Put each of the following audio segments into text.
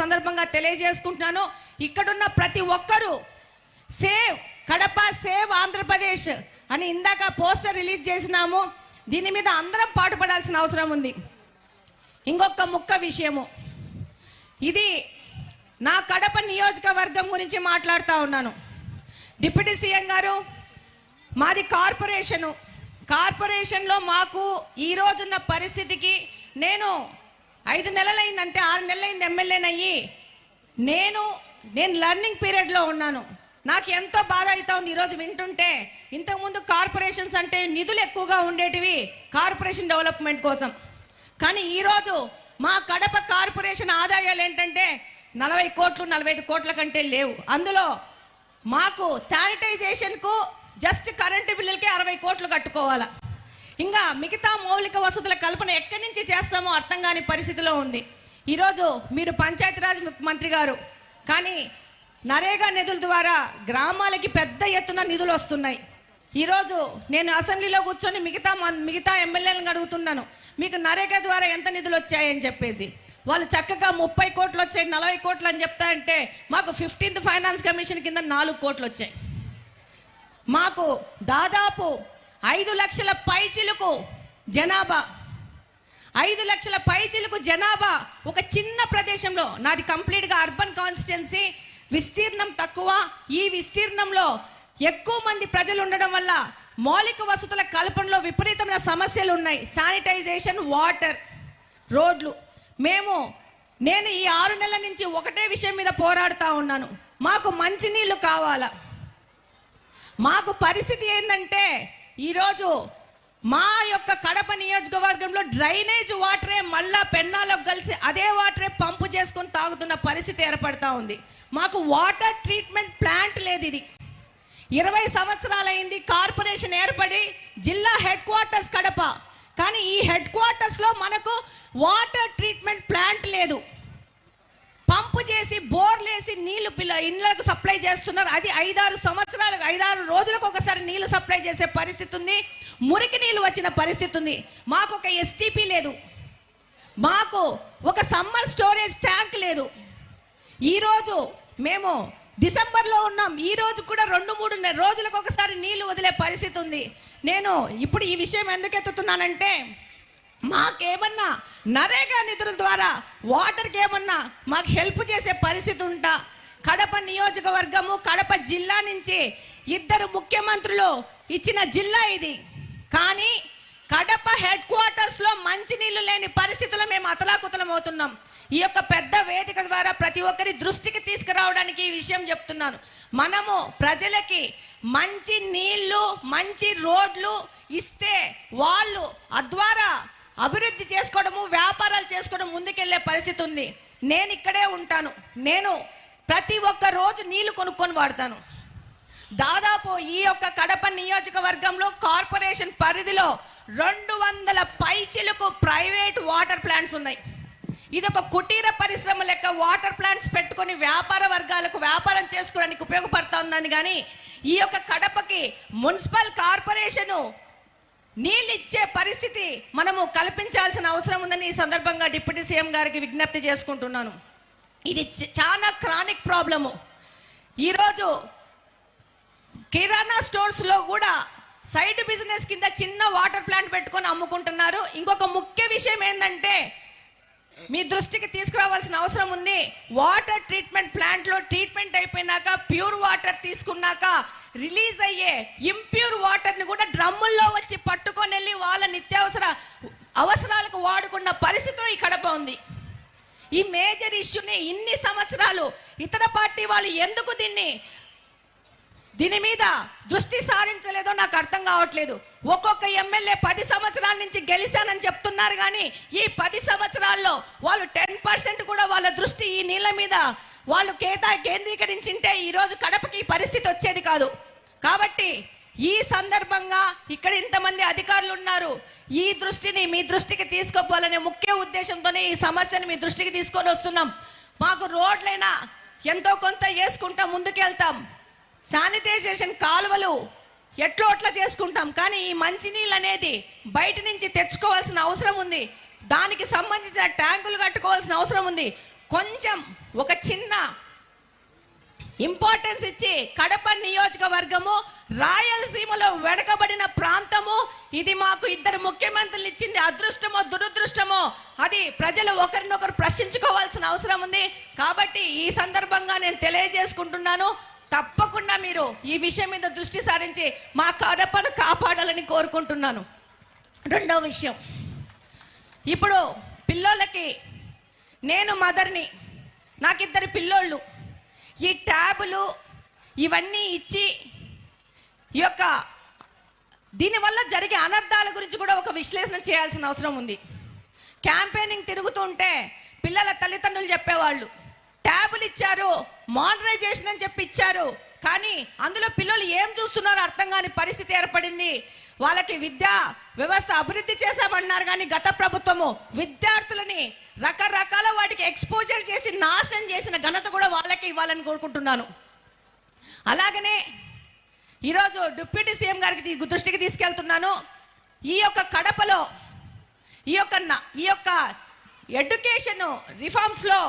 సందర్భంగా తెలియజేసుకుంటున్నాను. ఇక్కడున్న ప్రతి ఒక్కరూ సేవ్ కడప, సేవ్ ఆంధ్రప్రదేశ్ అని ఇందాక పోస్టర్ రిలీజ్ చేసినాము. దీని మీద అందరం పాటుపడాల్సిన అవసరం ఉంది. ఇంకొక ముక్క విషయము, ఇది నా కడప నియోజకవర్గం గురించి మాట్లాడుతూ ఉన్నాను. డిప్యూటీ సీఎం గారు, మాది కార్పొరేషన్లో మాకు ఈ రోజున్న పరిస్థితికి నేను 5 నెలలైందంటే 6 నెలలైంది ఎమ్మెల్యేనయ్యి. నేను లర్నింగ్ పీరియడ్లో ఉన్నాను. నాకు ఎంతో బాధ అవుతా ఉంది ఈరోజు వింటుంటే. ఇంతకుముందు కార్పొరేషన్స్ అంటే నిధులు ఎక్కువగా ఉండేటివి కార్పొరేషన్ డెవలప్మెంట్ కోసం. కానీ ఈరోజు మా కడప కార్పొరేషన్ ఆదాయాలు ఏంటంటే 40 కోట్లు 45 కోట్ల కంటే లేవు. అందులో మాకు శానిటైజేషన్కు జస్ట్ కరెంటు బిల్లులకే 60 కోట్లు కట్టుకోవాలా. ఇంకా మిగతా మౌలిక వసతుల కల్పన ఎక్కడి నుంచి చేస్తామో అర్థం కాని పరిస్థితిలో ఉంది. ఈరోజు మీరు పంచాయతీరాజ్ మంత్రి గారు, కానీ నరేగా నిధుల ద్వారా గ్రామాలకి పెద్ద ఎత్తున నిధులు వస్తున్నాయి. ఈరోజు నేను అసెంబ్లీలో కూర్చొని మిగతా ఎమ్మెల్యేలను అడుగుతున్నాను, మీకు నరేగా ద్వారా ఎంత నిధులు వచ్చాయని చెప్పేసి. వాళ్ళు చక్కగా 30 కోట్లు వచ్చాయి, 40 కోట్లు అని చెప్తా అంటే మాకు 15th ఫైనాన్స్ కమిషన్ కింద 4 కోట్లు వచ్చాయి. మాకు దాదాపు 5 లక్షల పైచిలుకు జనాభా, 5 లక్షల పైచిలుకు జనాభా ఒక చిన్న ప్రదేశంలో. నాది కంప్లీట్గా అర్బన్ కాన్స్టిట్యున్సీ, విస్తీర్ణం తక్కువ. ఈ విస్తీర్ణంలో ఎక్కువ మంది ప్రజలు ఉండడం వల్ల మౌలిక వసతుల కల్పనలో విపరీతమైన సమస్యలు ఉన్నాయి. శానిటైజేషన్, వాటర్, రోడ్లు. నేను ఈ 6 నెలల నుంచి ఒకటే విషయం మీద పోరాడుతూ ఉన్నాను. మాకు మంచినీళ్ళు కావాలా. మాకు పరిస్థితి ఏంటంటే ఈరోజు మా యొక్క కడప నియోజకవర్గంలో డ్రైనేజ్ వాటరే మళ్ళా పెన్నాలకు కలిసి అదే వాటరే పంపు చేసుకొని తాగుతున్న పరిస్థితి ఏర్పడతా ఉంది. మాకు వాటర్ ట్రీట్మెంట్ ప్లాంట్ లేదు. ఇది 20 సంవత్సరాలైంది కార్పొరేషన్ ఏర్పడి, జిల్లా హెడ్ క్వార్టర్స్ కడప. కానీ ఈ హెడ్ క్వార్టర్స్లో మనకు వాటర్ ట్రీట్మెంట్ ప్లాంట్ లేదు. పంపు చేసి బోర్లేసి నీళ్లు ఇళ్ళకు సప్లై చేస్తున్నారు. అది 5-6 రోజులకు ఒకసారి నీళ్లు సప్లై చేసే పరిస్థితి ఉంది. మురికి నీళ్ళు వచ్చిన పరిస్థితి ఉంది. మాకు ఒక ఎస్టీపీ లేదు. మాకు ఒక సమ్మర్ స్టోరేజ్ ట్యాంక్ లేదు. ఈరోజు మేము డిసెంబర్లో ఉన్నాం. ఈ రోజు కూడా 2-3 రోజులకు ఒకసారి నీళ్లు వదిలే పరిస్థితి ఉంది. నేను ఇప్పుడు ఈ విషయం ఎందుకు ఎత్తుతున్నానంటే, మాకేమన్నా నరేగా నిధుల ద్వారా వాటర్కి ఏమన్నా మాకు హెల్ప్ చేసే పరిస్థితి ఉంటా. కడప నియోజకవర్గము, కడప జిల్లా నుంచి 2 ముఖ్యమంత్రులు ఇచ్చిన జిల్లా ఇది. కానీ కడప హెడ్ క్వార్టర్స్లో మంచినీళ్ళు లేని పరిస్థితుల్లో మేము అతలాకుతలం అవుతున్నాం. ఈ యొక్క పెద్ద వేదిక ద్వారా ప్రతి ఒక్కరి దృష్టికి తీసుకురావడానికి ఈ విషయం చెప్తున్నాను. మనము ప్రజలకి మంచి నీళ్లు, మంచి రోడ్లు ఇస్తే వాళ్ళు అద్వారా అభివృద్ధి చేసుకోవడము, వ్యాపారాలు చేసుకోవడం ముందుకెళ్లే పరిస్థితి ఉంది. నేను ఇక్కడే ఉంటాను. నేను ప్రతి ఒక్క రోజు నీళ్లు కొనుక్కొని వాడతాను. దాదాపు ఈ యొక్క కడప నియోజకవర్గంలో కార్పొరేషన్ పరిధిలో 200 పైచిలకు ప్రైవేట్ వాటర్ ప్లాంట్స్ ఉన్నాయి. ఇది ఒక కుటీర పరిశ్రమ లెక్క వాటర్ ప్లాంట్స్ పెట్టుకొని వ్యాపార వర్గాలకు వ్యాపారం చేసుకోవడానికి ఉపయోగపడుతుందని. కానీ ఈ యొక్క కడపకి మున్సిపల్ కార్పొరేషను నీళ్ళు ఇచ్చే పరిస్థితి మనము కల్పించాల్సిన అవసరం ఉందని ఈ సందర్భంగా డిప్యూటీ సీఎం గారికి విజ్ఞప్తి చేసుకుంటున్నాను. ఇది చాలా క్రానిక్ ప్రాబ్లము. ఈరోజు కిరాణా స్టోర్స్లో కూడా సైడ్ బిజినెస్ కింద చిన్న వాటర్ ప్లాంట్ పెట్టుకొని అమ్ముకుంటున్నారు. ఇంకొక ముఖ్య విషయం ఏంటంటే, మీ దృష్టికి తీసుకురావాల్సిన అవసరం ఉంది. వాటర్ ట్రీట్మెంట్ ప్లాంట్లో ట్రీట్మెంట్ అయిపోయినాక ప్యూర్ వాటర్ తీసుకున్నాక రిలీజ్ అయ్యే ఇంప్యూర్ వాటర్ని కూడా డ్రమ్ముల్లో వచ్చి పట్టుకొని వెళ్ళి వాళ్ళ నిత్యావసర అవసరాలకు వాడుకున్న పరిస్థితిలో ఈ కడప ఉంది. ఈ మేజర్ ఇష్యూని ఇన్ని సంవత్సరాలు ఇతర పార్టీ వాళ్ళు ఎందుకు దీని మీద దృష్టి సారించలేదో నాకు అర్థం కావట్లేదు. ఒక్కొక్క ఎమ్మెల్యే 10 సంవత్సరాల నుంచి గెలిచానని చెప్తున్నారు. కానీ ఈ 10 సంవత్సరాల్లో వాళ్ళు 10% కూడా వాళ్ళ దృష్టి ఈ నీళ్ళ మీద వాళ్ళు కేంద్రీకరించింటే ఈరోజు కడపకి పరిస్థితి వచ్చేది కాదు. కాబట్టి ఈ సందర్భంగా ఇక్కడ ఇంతమంది అధికారులు ఉన్నారు. ఈ దృష్టిని మీ దృష్టికి తీసుకుపోవాలనే ముఖ్య ఉద్దేశంతోనే ఈ సమస్యను మీ దృష్టికి తీసుకొని వస్తున్నాం. మాకు రోడ్లైనా ఎంతో కొంత వేసుకుంటా ముందుకెళ్తాం. శానిటైజేషన్ కాలువలు ఎట్లో అట్లా చేసుకుంటాం. కానీ ఈ మంచినీళ్ళు అనేది బయట నుంచి తెచ్చుకోవాల్సిన అవసరం ఉంది. దానికి సంబంధించిన ట్యాంకులు కట్టుకోవాల్సిన అవసరం ఉంది. కొంచెం ఒక చిన్న ఇంపార్టెన్స్ ఇచ్చి కడప నియోజకవర్గము రాయలసీమలో వెనకబడిన ప్రాంతము, ఇది మాకు ఇద్దరు ముఖ్యమంత్రులు ఇచ్చింది అదృష్టమో దురదృష్టమో అది ప్రజలు ఒకరినొకరు ప్రశ్నించుకోవాల్సిన అవసరం ఉంది. కాబట్టి ఈ సందర్భంగా నేను తెలియజేసుకుంటున్నాను, తప్పకుండా మీరు ఈ విషయం మీద దృష్టి సారించి మా కడపను కాపాడాలని కోరుకుంటున్నాను. రెండవ విషయం, ఇప్పుడు పిల్లోళ్ళకి నేను మదర్ని, నాకు ఇద్దరు పిల్లోళ్ళు, ఈ ట్యాబులు ఇవన్నీ ఇచ్చి ఈ యొక్క దీనివల్ల జరిగే అనర్థాల గురించి కూడా ఒక విశ్లేషణ చేయాల్సిన అవసరం ఉంది. క్యాంపెయినింగ్ తిరుగుతుంటే పిల్లల తల్లిదండ్రులు చెప్పేవాళ్ళు ట్యాబులు ఇచ్చారు, మోడరైజేషన్ అని చెప్పి ఇచ్చారు, కానీ అందులో పిల్లలు ఏం చూస్తున్నారో అర్థం కాని పరిస్థితి ఏర్పడింది. వాళ్ళకి విద్యా వ్యవస్థ అభివృద్ధి చేశామన్నారు కానీ గత ప్రభుత్వము విద్యార్థులని రకరకాల వాటికి ఎక్స్పోజర్ చేసి నాశనం చేసిన ఘనత కూడా వాళ్ళకి ఇవ్వాలని కోరుకుంటున్నాను. అలాగనే ఈరోజు డిప్యూటీ సీఎం గారికి దృష్టికి తీసుకెళ్తున్నాను. ఈ యొక్క కడపలో ఈ యొక్క ఎడ్యుకేషన్ రిఫార్మ్స్లో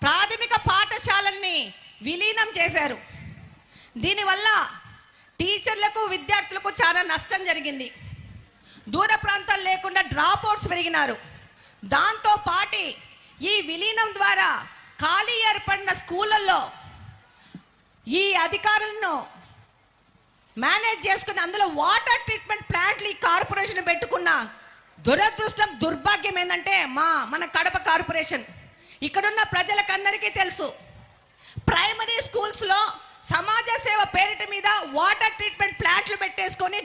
ప్రాథమిక పాఠశాలల్ని విలీనం చేశారు. దీనివల్ల టీచర్లకు విద్యార్థులకు చాలా నష్టం జరిగింది. దూర ప్రాంతాలు లేకుండా డ్రాప్ అవుట్స్ పెరిగినారు. దాంతో పాటు ఈ విలీనం ద్వారా ఖాళీ ఏర్పడిన స్కూళ్ళల్లో ఈ అధికారులను మేనేజ్ చేసుకుని అందులో వాటర్ ట్రీట్మెంట్ ప్లాంట్లు ఈ కార్పొరేషన్ పెట్టుకున్న దురదృష్టం దుర్భాగ్యం ఏంటంటే మన కడప కార్పొరేషన్, ఇక్కడున్న ప్రజలకందరికీ తెలుసు, ప్రైమరీ స్కూల్స్లో సమాజ సేవ పేరిట మీద వాటర్ ట్రీట్మెంట్ ప్లాంట్లు పెట్టేసుకొని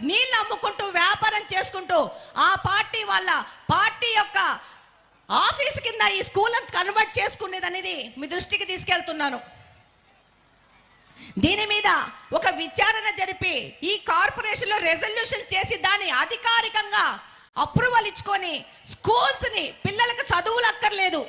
నీళ్ళు అమ్ముకుంటూ వ్యాపారం చేసుకుంటూ ఆ పార్టీ యొక్క ఆఫీస్ కింద ఈ స్కూల్ కన్వర్ట్ చేసుకునేది అనేది మీ దృష్టికి తీసుకెళ్తున్నాను. దీని మీద ఒక విచారణ జరిపి ఈ కార్పొరేషన్లో రెజల్యూషన్స్ చేసి దాన్ని అధికారికంగా అప్రూవల్ ఇచ్చుకొని స్కూల్స్ని పిల్లలకు చదువులు అక్కర్లేదు,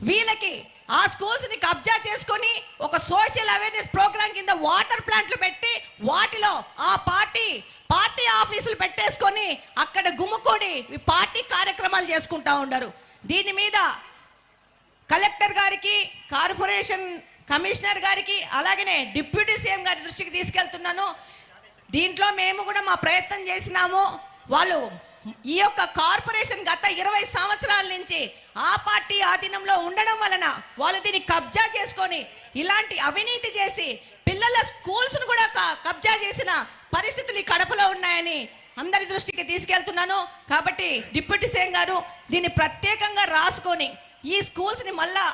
వీళ్ళకి ఆ స్కూల్స్ని కబ్జా చేసుకొని ఒక సోషల్ అవేర్నెస్ ప్రోగ్రామ్ కింద వాటర్ ప్లాంట్లు పెట్టి వాటిలో ఆ పార్టీ ఆఫీసులు పెట్టేసుకొని అక్కడ గుమ్ముకొని పార్టీ కార్యక్రమాలు చేసుకుంటా ఉండరు. దీని మీద కలెక్టర్ గారికి, కార్పొరేషన్ కమిషనర్ గారికి, అలాగనే డిప్యూటీ సీఎం గారి దృష్టికి తీసుకెళ్తున్నాను. దీంట్లో మేము కూడా మా ప్రయత్నం చేసినాము. వాళ్ళు ఈ యొక్క కార్పొరేషన్ గత 20 సంవత్సరాల నుంచి ఆ పార్టీ ఆధీనంలో ఉండడం వలన వాళ్ళు దీన్ని కబ్జా చేసుకొని ఇలాంటి అవినీతి చేసి పిల్లల స్కూల్స్ను కూడా కబ్జా చేసిన పరిస్థితులు ఈ కడపలో ఉన్నాయని అందరి దృష్టికి తీసుకెళ్తున్నాను. కాబట్టి డిప్యూటీ సీఎం గారు దీన్ని ప్రత్యేకంగా రాసుకొని ఈ స్కూల్స్ని మళ్ళా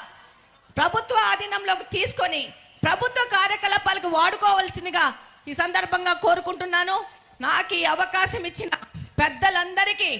ప్రభుత్వ ఆధీనంలోకి తీసుకొని ప్రభుత్వ కార్యకలాపాలకు వాడుకోవాల్సిందిగా ఈ సందర్భంగా కోరుకుంటున్నాను. నాకు ఈ అవకాశం ఇచ్చిన పెద్దలందరికీ